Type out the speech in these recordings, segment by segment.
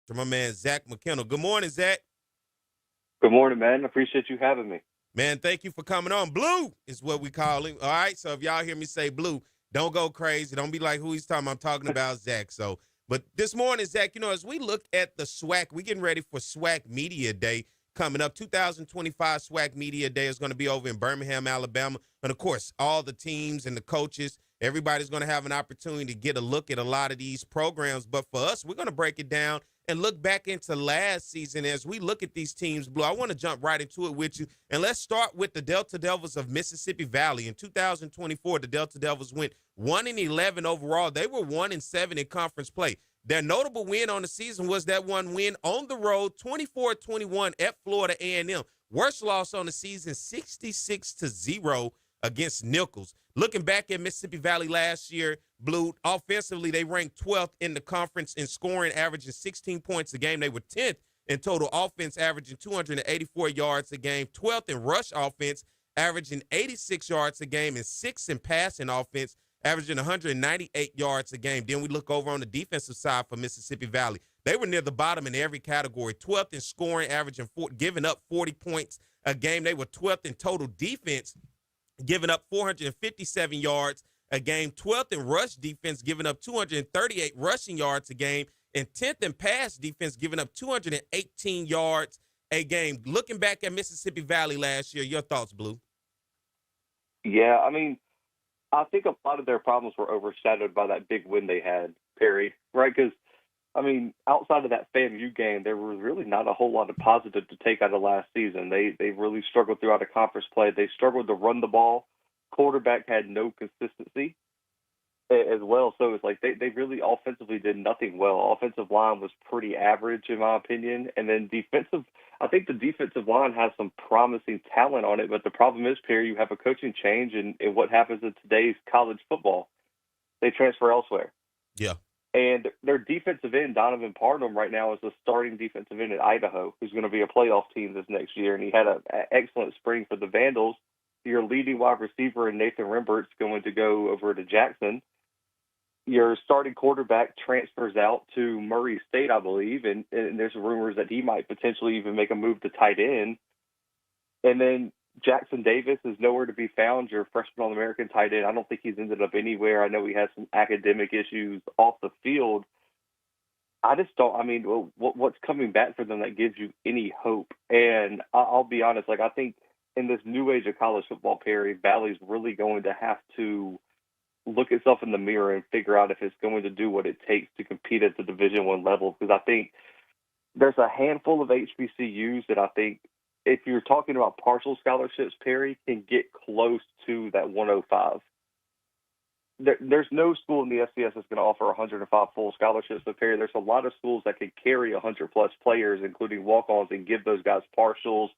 to my man, Zach McKinnell. Good morning, Zach. Good morning, man. Appreciate you having me. Man, thank you for coming on. Blue is what we call him. All right. So if y'all hear me say Blue, don't go crazy. Don't be like who he's talking. I'm talking about Zach. So, but this morning, Zach, as we look at the SWAC, we getting ready for SWAC Media Day coming up. 2025 SWAC Media Day is going to be over in Birmingham, Alabama. And of course, all the teams and the coaches, everybody's going to have an opportunity to get a look at a lot of these programs. But for us, we're going to break it down and look back into last season as we look at these teams, Blue. I want to jump right into it with you. And let's start with the Delta Devils of Mississippi Valley. In 2024, the Delta Devils went 1-11 overall. They were 1-7 in conference play. Their notable win on the season was that one win on the road, 24-21 at Florida A&M. Worst loss on the season, 66-0 against Nichols. Looking back at Mississippi Valley last year, Blue, offensively, they ranked 12th in the conference in scoring, averaging 16 points a game. They were 10th in total offense, averaging 284 yards a game, 12th in rush offense, averaging 86 yards a game, and 6th in passing offense, averaging 198 yards a game. Then we look over on the defensive side for Mississippi Valley. They were near the bottom in every category, 12th in scoring, averaging giving up 40 points a game. They were 12th in total defense, giving up 457 yards a game, 12th in rush defense, giving up 238 rushing yards a game, and 10th in pass defense, giving up 218 yards a game. Looking back at Mississippi Valley last year, your thoughts, Blue? Yeah, I mean, I think a lot of their problems were overshadowed by that big win they had, Perry, right? Because, I mean, outside of that FAMU game, there was really not a whole lot of positive to take out of last season. They really struggled throughout a conference play. They struggled to run the ball. Quarterback had no consistency as well. So it's like they really offensively did nothing well. Offensive line was pretty average, in my opinion. And then I think the defensive line has some promising talent on it. But the problem is, Perry, you have a coaching change, and what happens in today's college football? They transfer elsewhere. Yeah. And their defensive end, Donovan Parnham, right now is the starting defensive end at Idaho, who's going to be a playoff team this next year. And he had an excellent spring for the Vandals. Your leading wide receiver, Nathan Rembert's going to go over to Jackson. Your starting quarterback transfers out to Murray State, I believe, and there's rumors that he might potentially even make a move to tight end. And then Jackson Davis is nowhere to be found, your freshman All-American tight end. I don't think he's ended up anywhere. I know he has some academic issues off the field. I just don't – I mean, what's coming back for them that gives you any hope? And I'll be honest, I think in this new age of college football, Perry, Valley's really going to have to look itself in the mirror and figure out if it's going to do what it takes to compete at the Division I level. Because I think there's a handful of HBCUs that I think, if you're talking about partial scholarships, Perry, can get close to that 105. There's no school in the FCS that's going to offer 105 full scholarships, but Perry, there's a lot of schools that can carry 100-plus players, including walk-ons, and give those guys partials,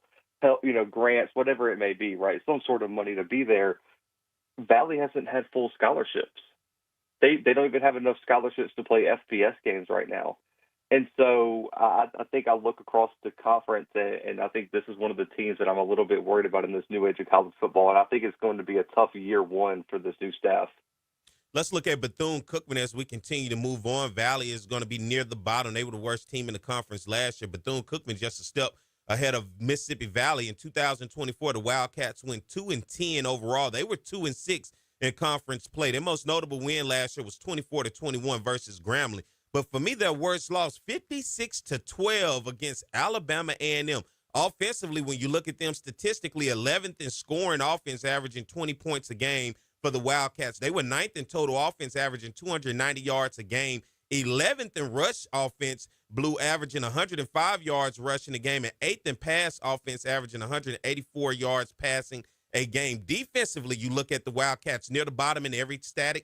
help, grants, whatever it may be, right? Some sort of money to be there. Valley hasn't had full scholarships. They don't even have enough scholarships to play FBS games right now. And so I think I look across the conference, and I think this is one of the teams that I'm a little bit worried about in this new age of college football, and I think it's going to be a tough year one for this new staff. Let's look at Bethune-Cookman as we continue to move on. Valley is going to be near the bottom. They were the worst team in the conference last year. Bethune-Cookman just a step ahead of Mississippi Valley. In 2024, the Wildcats went 2-10 overall. They were 2-6 in conference play. Their most notable win last year was 24-21 versus Grambling. But for me, their worst loss, 56-12 against Alabama A&M. Offensively, when you look at them statistically, 11th in scoring offense, averaging 20 points a game for the Wildcats. They were 9th in total offense, averaging 290 yards a game. 11th in rush offense, Blue, averaging 105 yards rushing a game, and 8th in pass offense, averaging 184 yards passing a game. Defensively, you look at the Wildcats near the bottom in every stat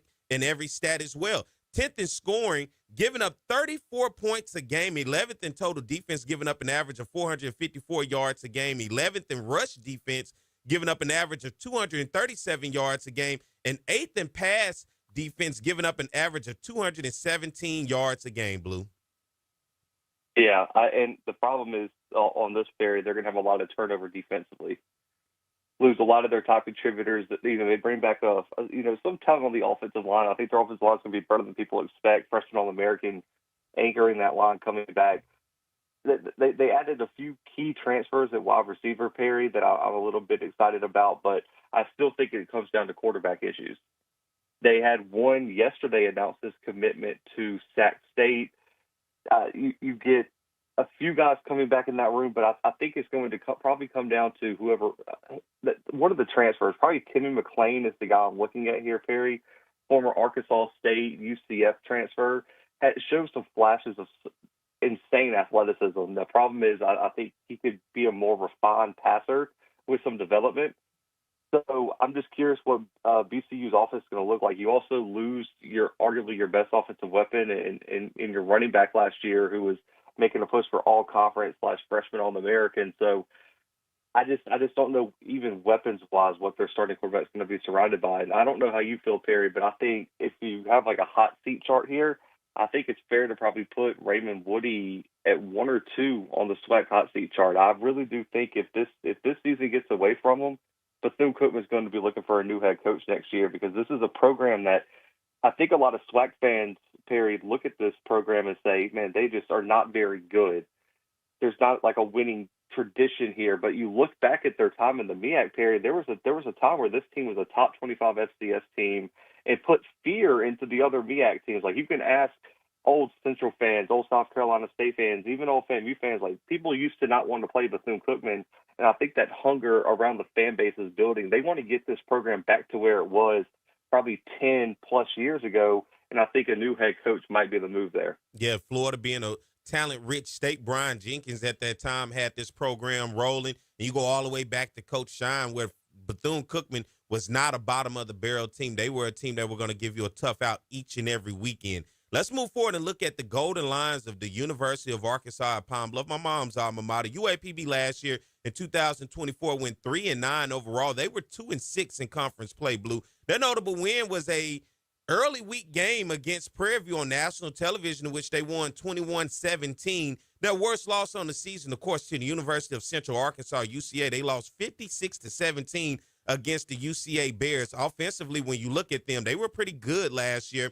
as well. 10th in scoring, giving up 34 points a game. 11th in total defense, giving up an average of 454 yards a game. 11th in rush defense, giving up an average of 237 yards a game. And 8th in pass defense, giving up an average of 217 yards a game, Blue. Yeah, and the problem is on this area, they're going to have a lot of turnover defensively. Lose a lot of their top contributors. That they bring back some talent on the offensive line. I think their offensive line is going to be better than people expect. Freshman All-American anchoring that line coming back. They added a few key transfers at wide receiver, Perry, that I'm a little bit excited about, but I still think it comes down to quarterback issues. They had one yesterday announce his commitment to Sac State. You get a few guys coming back in that room, but I think it's going to probably come down to whoever one of the transfers. Probably Timmy McClain is the guy I'm looking at here, Perry, former Arkansas State UCF transfer. Shows some flashes of insane athleticism. The problem is I think he could be a more refined passer with some development. So I'm just curious what BCU's offense is going to look like. You also lose arguably your best offensive weapon in your running back last year, who was making a push for all conference / freshman All-American. So I just don't know, even weapons wise, what their starting quarterback is going to be surrounded by. And I don't know how you feel, Perry, but I think if you have like a hot seat chart here, I think it's fair to probably put Raymond Woody at 1 or 2 on the SWAC hot seat chart. I really do think if this season gets away from them, Bethune-Cookman is going to be looking for a new head coach next year, because this is a program that I think a lot of SWAC fans, Perry, look at this program and say, man, they just are not very good. There's not like a winning tradition here, but you look back at their time in the MEAC, Perry, there was a time where this team was a top 25 FCS team and put fear into the other MEAC teams. Like, you can ask old Central fans, old South Carolina State fans, even old FAMU fans, like, people used to not want to play Bethune-Cookman. And I think that hunger around the fan base is building. They want to get this program back to where it was probably 10 plus years ago. And I think a new head coach might be the move there. Yeah, Florida being a talent-rich state, Brian Jenkins at that time had this program rolling. And you go all the way back to Coach Shine, where Bethune-Cookman was not a bottom-of-the-barrel team. They were a team that were going to give you a tough out each and every weekend. Let's move forward and look at the Golden Lions of the University of Arkansas at Pine Bluff. My mom's alma mater. UAPB last year in 2024 went 3-9 overall. They were 2-6 in conference play, Blue. Their notable win was a early week game against Prairie View on national television, in which they won 21-17. Their worst loss on the season, of course, to the University of Central Arkansas, UCA. They lost 56-17 against the UCA Bears. Offensively, when you look at them, they were pretty good last year.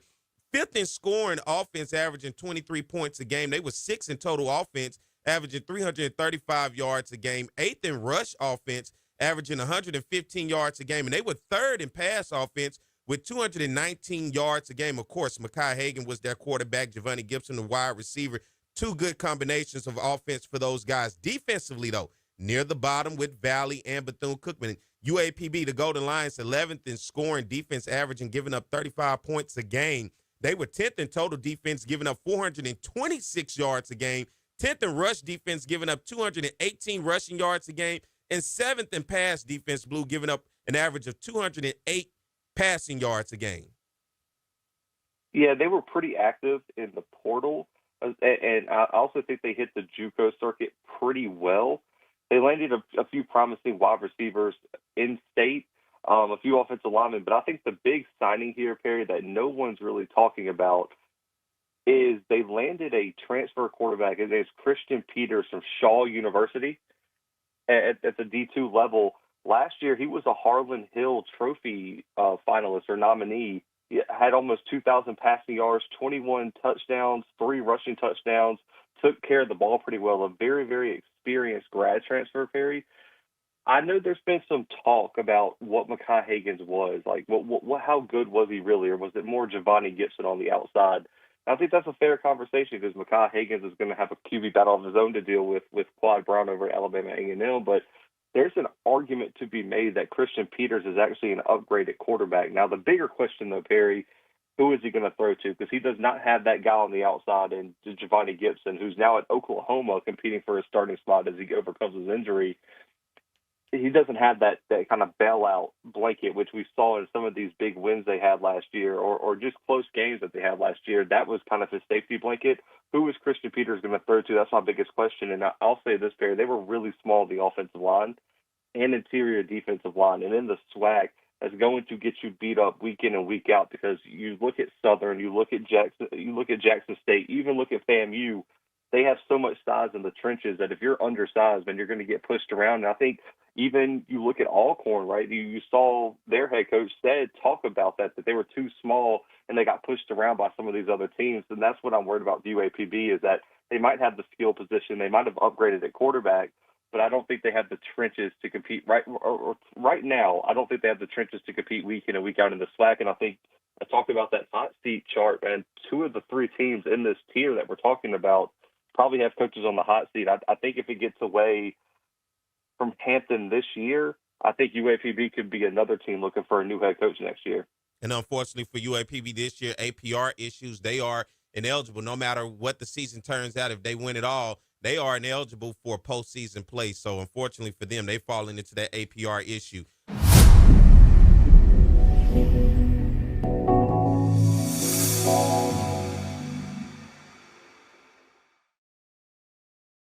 5th in scoring offense, averaging 23 points a game. They were 6th in total offense, averaging 335 yards a game. 8th in rush offense, averaging 115 yards a game. And they were 3rd in pass offense with 219 yards a game. Of course, Mekhi Hagan was their quarterback, Giovanni Gibson, the wide receiver. 2 good combinations of offense for those guys. Defensively, though, near the bottom with Valley and Bethune-Cookman. UAPB, the Golden Lions, 11th in scoring defense, averaging giving up 35 points a game. They were 10th in total defense, giving up 426 yards a game. 10th in rush defense, giving up 218 rushing yards a game. And 7th in pass defense, Blue, giving up an average of 208 passing yards a game. Yeah, they were pretty active in the portal. And I also think they hit the JUCO circuit pretty well. They landed a few promising wide receivers in state. A few offensive linemen, but I think the big signing here, Perry, that no one's really talking about is they landed a transfer quarterback. His name is Christian Peters from Shaw University at the D2 level. Last year, he was a Harlan Hill Trophy finalist or nominee. He had almost 2,000 passing yards, 21 touchdowns, 3 rushing touchdowns, took care of the ball pretty well. A very, very experienced grad transfer, Perry. I know there's been some talk about what Mekhi Hagan's was. Like, how good was he really, or was it more Giovanni Gibson on the outside? I think that's a fair conversation, because Mekhi Hagan is going to have a QB battle of his own to deal with Quad Brown over at Alabama A&M. But there's an argument to be made that Christian Peters is actually an upgraded quarterback. Now, the bigger question, though, Perry, who is he going to throw to? Because he does not have that guy on the outside, and Giovanni Gibson, who's now at Oklahoma competing for his starting spot as he overcomes his injury. He doesn't have that kind of bailout blanket, which we saw in some of these big wins they had last year, or just close games that they had last year. That was kind of his safety blanket. Who is Christian Peters going to throw to? That's my biggest question. And I'll say this, Perry, they were really small, the offensive line and interior defensive line. And in the SWAC, that's going to get you beat up week in and week out, because you look at Southern, you look at Jackson State, you even look at FAMU. they have so much size in the trenches that if you're undersized, then you're going to get pushed around. And I think even you look at Alcorn, right? You saw their head coach talk about that they were too small and they got pushed around by some of these other teams. And that's what I'm worried about with UAPB, is that they might have the skill position, they might have upgraded at quarterback, but I don't think they have the trenches to compete right now. I don't think they have the trenches to compete week in and week out in the SWAC. And I think I talked about that hot seat chart, and 2 of the 3 teams in this tier that we're talking about probably have coaches on the hot seat. I think if it gets away from Hampton this year, I think UAPB could be another team looking for a new head coach next year. And unfortunately for UAPB this year, APR issues, they are ineligible no matter what the season turns out. If they win it all, they are ineligible for postseason play. So unfortunately for them, they've fallen into that APR issue.